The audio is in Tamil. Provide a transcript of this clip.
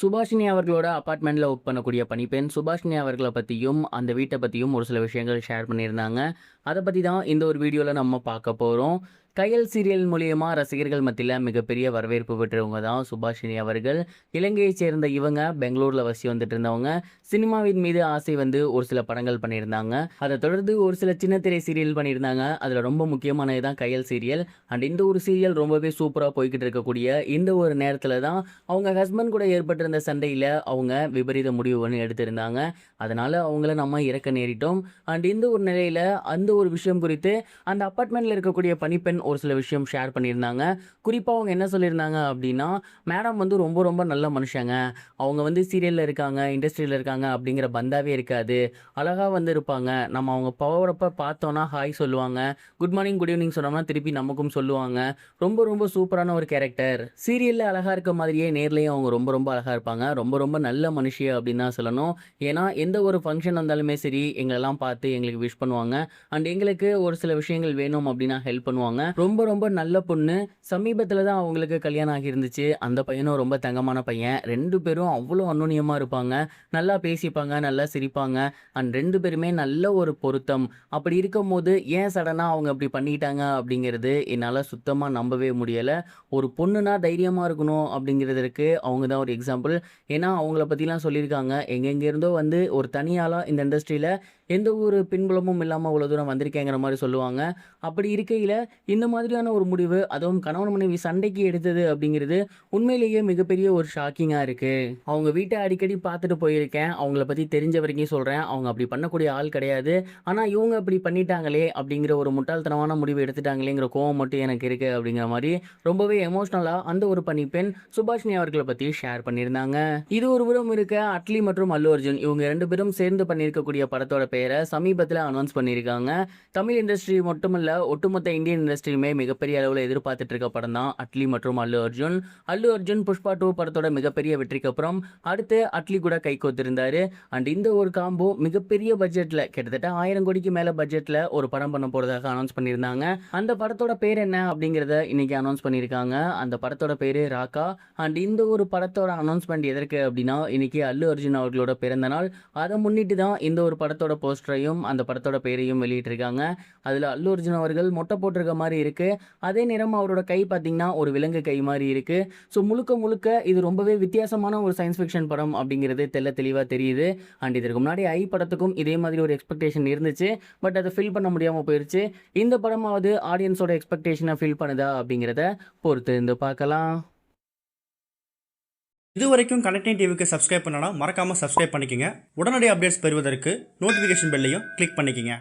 சுபாஷினி அவர்களோட அபார்ட்மெண்ட்ல ஒர்க் பண்ணக்கூடிய பணிப்பெண் சுபாஷினி அவர்கள பத்தியும், அந்த வீட்ட பத்தியும் ஒரு சில விஷயங்கள் ஷேர் பண்ணியிருந்தாங்க. அத பத்தி தான் இந்த ஒரு வீடியோல நம்ம பார்க்க போறோம். கயல் சீரியல் மூலியமா ரசிகர்கள் மத்தியில மிகப்பெரிய வரவேற்பு பெற்றவங்க தான் சுபாஷினி அவர்கள். இலங்கையைச் சேர்ந்த இவங்க பெங்களூர்ல வசித்து வந்துட்டு இருந்தவங்க. சினிமாவின் மீது ஆசை வந்து ஒரு சில படங்கள் பண்ணியிருந்தாங்க. அதை தொடர்ந்து ஒரு சில சின்ன திரை சீரியல் பண்ணியிருந்தாங்க. அதில் ரொம்ப முக்கியமானது தான் கயல் சீரியல். அண்ட் இந்த ஒரு சீரியல் ரொம்பவே சூப்பராக போய்கிட்டு இருக்கக்கூடிய இந்த ஒரு நேரத்தில் தான் அவங்க ஹஸ்பண்ட் கூட ஏற்பட்டிருந்த சண்டையில் அவங்க விபரீத முடிவு ஒன்று எடுத்திருந்தாங்க. அதனால் அவங்கள நம்ம இறக்க நேரிட்டோம். அண்ட் இந்த ஒரு நிலையில் அந்த ஒரு விஷயம் குறித்து அந்த அப்பார்ட்மெண்ட்டில் இருக்கக்கூடிய பணிப்பெண் ஒரு சில விஷயம் ஷேர் பண்ணியிருந்தாங்க. குறிப்பாக அவங்க என்ன சொல்லியிருந்தாங்க அப்படின்னா, மேடம் வந்து ரொம்ப ரொம்ப நல்ல மனுஷங்க. அவங்க வந்து சீரியலில் இருக்காங்க, இண்டஸ்ட்ரியில் இருக்காங்க அப்படிங்கிற பந்தாவே இருக்காது. அழகாக வந்து இருப்பாங்க. நம்ம அவங்க போகிறப்ப பார்த்தோன்னா ஹாய் சொல்லுவாங்க. குட் மார்னிங், குட் ஈவினிங் சொன்னோம்னா திருப்பி நமக்கும் சொல்லுவாங்க. ரொம்ப ரொம்ப சூப்பரான ஒரு கேரக்டர். சீரியலில் அழகாக இருக்க மாதிரியே நேர்லேயும் அவங்க ரொம்ப ரொம்ப அழகாக இருப்பாங்க. ரொம்ப ரொம்ப நல்ல மனுஷி அப்படின்னு தான் சொல்லணும். ஏன்னா எந்த ஒரு ஃபங்க்ஷன் வந்தாலுமே சரி எங்களெல்லாம் பார்த்து எங்களுக்கு விஷ் பண்ணுவாங்க. அண்ட் எங்களுக்கு ஒரு சில விஷயங்கள் வேணும் அப்படின்னா ஹெல்ப் பண்ணுவாங்க. ரொம்ப ரொம்ப நல்ல பொண்ணு. சமீபத்தில் தான் அவங்களுக்கு கல்யாணம் ஆகியிருந்துச்சு. அந்த பையனும் ரொம்ப தங்கமான பையன். 2 பேரும் அவ்வளோ அன்யோன்யமா இருப்பாங்க. நல்லா பேசிப்பாங்க, நல்லா சிரிப்பாங்க. அண்ட் 2 பேருமே நல்ல ஒரு பொருத்தம். அப்படி இருக்கும்போது ஏன் சடனா அவங்க அப்படி பண்ணிட்டாங்க அப்படிங்கிறது என்னால சுத்தமா நம்பவே முடியல. ஒரு பொண்ணுனா தைரியமா இருக்கணும் அப்படிங்கிறதற்கு அவங்க தான் ஒரு எக்ஸாம்பிள். ஏன்னா அவங்கள பத்திலாம் சொல்லியிருக்காங்க. எங்கெங்க இருந்தோ வந்து ஒரு தனியாளா இந்த இண்டஸ்ட்ரியில எந்த ஒரு பின்புலமும் இல்லாம அவ்வளோ தூரம் வந்திருக்கேங்கிற மாரி சொல்லுவாங்க. அப்படி இருக்கையில இந்த மாதிரியான ஒரு முடிவு, அதுவும் கணவன் மனைவி சண்டைக்கு எடுத்தது அப்படிங்கிறது உண்மையிலேயே மிகப்பெரிய ஒரு ஷாக்கிங்கா இருக்கு. அவங்க வீட்ட அடிக்கடி பார்த்துட்டு போயிருக்கேன். அவங்கள பத்தி தெரிஞ்ச வரைக்கும் சொல்றேன். அவங்க அப்படி பண்ணக்கூடிய ஆள் கிடையாது. ஆனா இவங்க அப்படி பண்ணிட்டாங்களே அப்படிங்கிற ஒரு முட்டாள்தனமான முடிவு எடுத்துட்டாங்களேங்கிற கோவம் மட்டும் எனக்கு இருக்கு அப்படிங்கிற மாரி ரொம்பவே எமோஷனலா அந்த ஒரு பணிப்பெண் சுபாஷினி அவர்கள பத்தி ஷேர் பண்ணியிருந்தாங்க. இது ஒரு புறம் இருக்க, அட்லி மற்றும் அல்லு அர்ஜுன் இவங்க 2 பேரும் சேர்ந்து பண்ணியிருக்கக்கூடிய படத்தோட பெயர சமீபத்தில அனௌன்ஸ் பண்ணியிருக்காங்க. தமிழ் இண்டஸ்ட்ரி மட்டுமல்ல, ஒட்டுமொத்த இந்தியன் இண்டஸ்ட்ரியுமே மிகப்பெரிய அளவுல எதிர்பார்த்துட்டு இருக்க படம் தான் அட்லி மற்றும் அல்லு அர்ஜுன். அல்லு அர்ஜுன் புஷ்பா 2 படத்தோட மிகப்பெரிய வெற்றிக்கு அப்புறம் அடுத்து அட்லி கூட கைகோத்திருந்தாரு. அண்ட் இந்த ஒரு காம்போ மிகப்பெரிய பட்ஜெட்ல கிட்டத்தட்ட 1000 கோடிக்கு மேல பட்ஜெட்ல ஒரு படம் பண்ண போறதாக அனௌன்ஸ் பண்ணியிருந்தாங்க. அந்த படத்தோட பேர் என்ன அப்படிங்கிறத இன்னைக்கு அனௌன்ஸ் பண்ணியிருக்காங்க. அந்த படத்தோட பேரு ராக்கா. அண்ட் இந்த ஒரு படத்தோட அனௌன்ஸ்மெண்ட் எதற்கு அப்படின்னா, இன்னைக்கு அல்லு அர்ஜுன் அவர்களோட பிறந்த நாள். அதை முன்னிட்டு தான் இந்த ஒரு படத்தோட போஸ்டரையும் அந்த படத்தோட பேரையும் வெளியிட்டிருக்காங்க. அதில் அல்லு அர்ஜுன் அவர்கள் மொட்டை போட்டிருக்க மாதிரி இருக்கு. அதே நேரம் அவரோட கை பார்த்தீங்கன்னா ஒரு விலங்கு கை மாதிரி இருக்கு. ஸோ முழுக்க முழுக்க இது ரொம்பவே வித்தியாசமான ஒரு சயின்ஸ் ஃபிக்ஷன் படம் அப்படிங்கிறது தெளிவாக தெரியுது. அண்ட் இதற்கு முன்னாடி ஐ படத்துக்கும் இதே மாதிரி ஒரு எக்ஸ்பெக்டேஷன் இருந்துச்சு. பட் அதை ஃபில் பண்ண முடியாமல் போயிருச்சு. இந்த படமாவது ஆடியன்ஸோட எக்ஸ்பெக்டேஷனை ஃபில் பண்ணுதா அப்படிங்கிறத பொறுத்து இருந்து பார்க்கலாம். இதுவரைக்கும் கனெக்டிங் டிவிக்கு சப்ஸ்கிரைப் பண்ணனா மறக்காமல் சப்ஸ்கிரைப் பண்ணிக்கங்க. உடனடி அப்டேட்ஸ் பெறுவதற்கு நோட்டிஃபிகேஷன் பெல்லையும் கிளிக் பண்ணிக்கங்க.